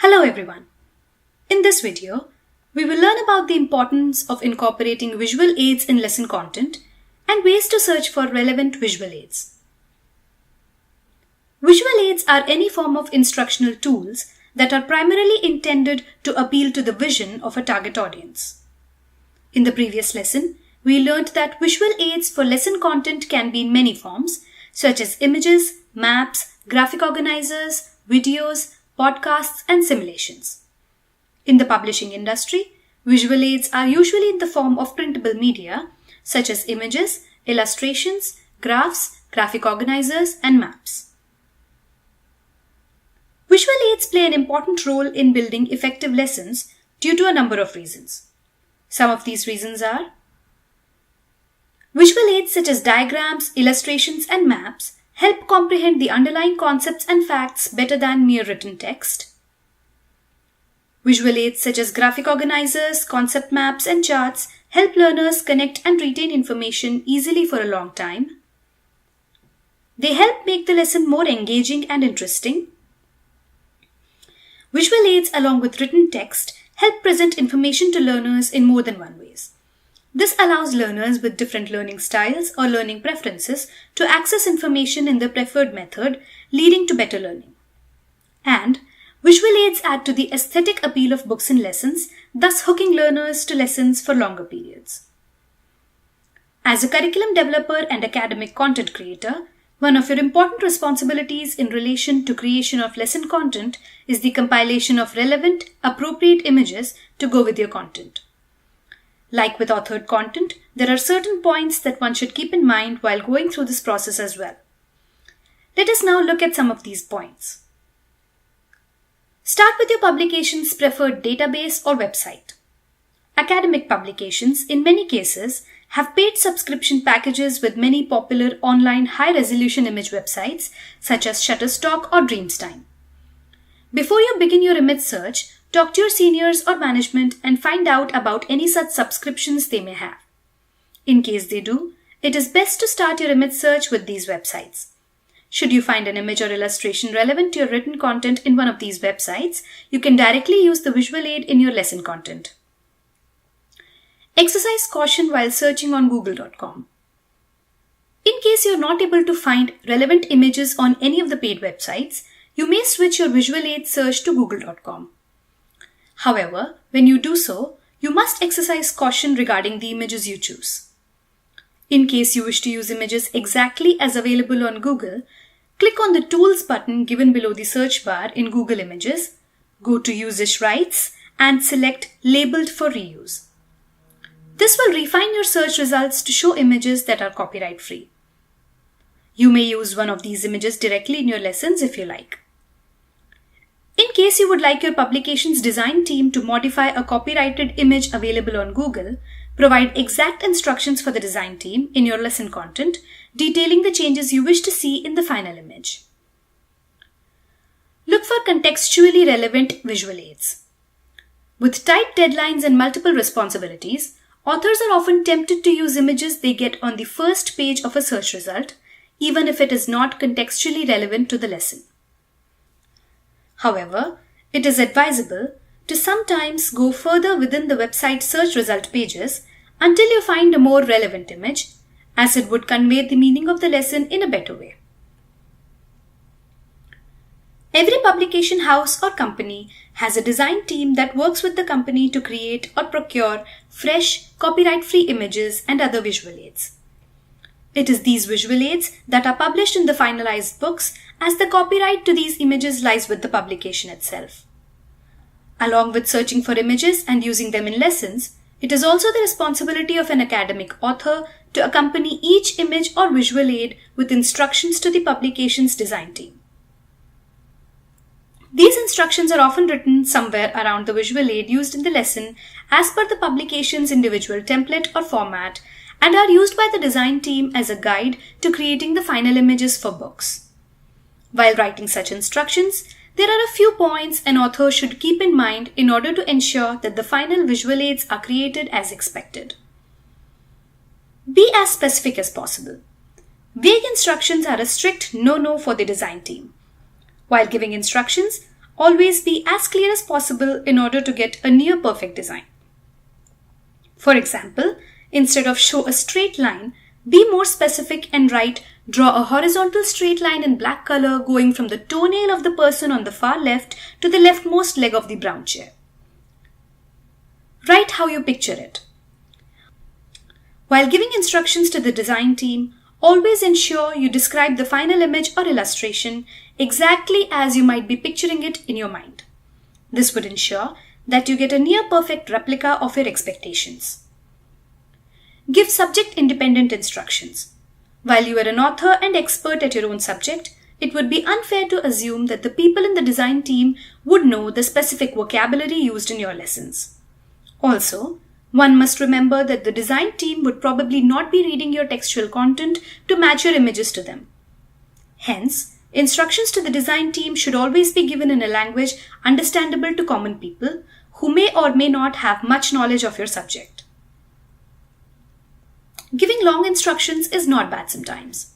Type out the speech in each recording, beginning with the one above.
Hello everyone. In this video, we will learn about the importance of incorporating visual aids in lesson content and ways to search for relevant visual aids. Visual aids are any form of instructional tools that are primarily intended to appeal to the vision of a target audience. In the previous lesson, we learned that visual aids for lesson content can be in many forms, such as images, maps, graphic organizers, videos, podcasts, and simulations. In the publishing industry, visual aids are usually in the form of printable media, such as images, illustrations, graphs, graphic organizers, and maps. Visual aids play an important role in building effective lessons due to a number of reasons. Some of these reasons are: visual aids such as diagrams, illustrations, and maps help comprehend the underlying concepts and facts better than mere written text. Visual aids such as graphic organizers, concept maps, and charts help learners connect and retain information easily for a long time. They help make the lesson more engaging and interesting. Visual aids along with written text help present information to learners in more than one ways. This allows learners with different learning styles or learning preferences to access information in their preferred method, leading to better learning. And visual aids add to the aesthetic appeal of books and lessons, thus hooking learners to lessons for longer periods. As a curriculum developer and academic content creator, one of your important responsibilities in relation to creation of lesson content is the compilation of relevant, appropriate images to go with your content. Like with authored content, there are certain points that one should keep in mind while going through this process as well. Let us now look at some of these points. Start with your publication's preferred database or website. Academic publications, in many cases, have paid subscription packages with many popular online high-resolution image websites such as Shutterstock or Dreamstime. Before you begin your image search, talk to your seniors or management and find out about any such subscriptions they may have. In case they do, it is best to start your image search with these websites. Should you find an image or illustration relevant to your written content in one of these websites, you can directly use the visual aid in your lesson content. Exercise caution while searching on google.com. In case you are not able to find relevant images on any of the paid websites, you may switch your visual aid search to google.com. However, when you do so, you must exercise caution regarding the images you choose. In case you wish to use images exactly as available on Google, click on the Tools button given below the search bar in Google Images, go to Usage Rights, and select Labeled for Reuse. This will refine your search results to show images that are copyright-free. You may use one of these images directly in your lessons if you like. In case you would like your publication's design team to modify a copyrighted image available on Google, provide exact instructions for the design team in your lesson content, detailing the changes you wish to see in the final image. Look for contextually relevant visual aids. With tight deadlines and multiple responsibilities, authors are often tempted to use images they get on the first page of a search result, even if it is not contextually relevant to the lesson. However, it is advisable to sometimes go further within the website search result pages until you find a more relevant image, as it would convey the meaning of the lesson in a better way. Every publication house or company has a design team that works with the company to create or procure fresh, copyright-free images and other visual aids. It is these visual aids that are published in the finalized books, as the copyright to these images lies with the publication itself. Along with searching for images and using them in lessons, it is also the responsibility of an academic author to accompany each image or visual aid with instructions to the publication's design team. These instructions are often written somewhere around the visual aid used in the lesson as per the publication's individual template or format, and are used by the design team as a guide to creating the final images for books. While writing such instructions, there are a few points an author should keep in mind in order to ensure that the final visual aids are created as expected. Be as specific as possible. Vague instructions are a strict no-no for the design team. While giving instructions, always be as clear as possible in order to get a near perfect design. For example, instead of show a straight line, be more specific and write draw a horizontal straight line in black color going from the toenail of the person on the far left to the leftmost leg of the brown chair. Write how you picture it. While giving instructions to the design team, always ensure you describe the final image or illustration exactly as you might be picturing it in your mind. This would ensure that you get a near-perfect replica of your expectations. Give subject-independent instructions. While you are an author and expert at your own subject, it would be unfair to assume that the people in the design team would know the specific vocabulary used in your lessons. Also, one must remember that the design team would probably not be reading your textual content to match your images to them. Hence, instructions to the design team should always be given in a language understandable to common people who may or may not have much knowledge of your subject. Giving long instructions is not bad sometimes.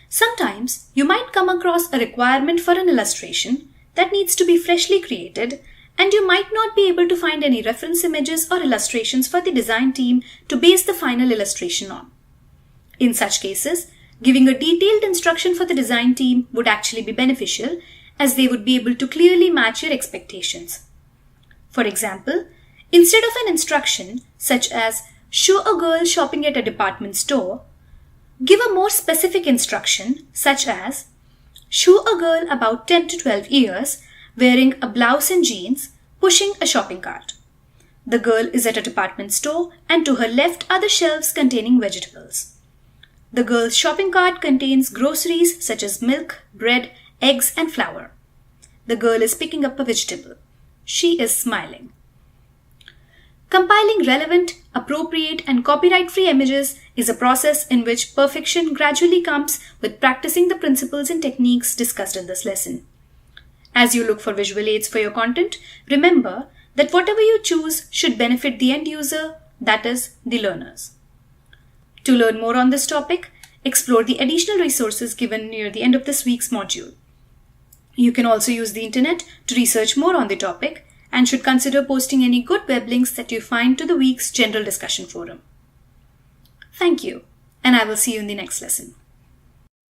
Sometimes you might come across a requirement for an illustration that needs to be freshly created, and you might not be able to find any reference images or illustrations for the design team to base the final illustration on. In such cases, giving a detailed instruction for the design team would actually be beneficial, as they would be able to clearly match your expectations. For example, instead of an instruction such as show a girl shopping at a department store, give a more specific instruction such as show a girl about 10 to 12 years wearing a blouse and jeans pushing a shopping cart. The girl is at a department store and to her left are the shelves containing vegetables. The girl's shopping cart contains groceries such as milk, bread, eggs and flour. The girl is picking up a vegetable. She is smiling. Compiling relevant, appropriate and copyright-free images is a process in which perfection gradually comes with practicing the principles and techniques discussed in this lesson. As you look for visual aids for your content, remember that whatever you choose should benefit the end user, that is, the learners. To learn more on this topic, explore the additional resources given near the end of this week's module. You can also use the internet to research more on the topic and should consider posting any good web links that you find to the week's general discussion forum. Thank you, and I will see you in the next lesson.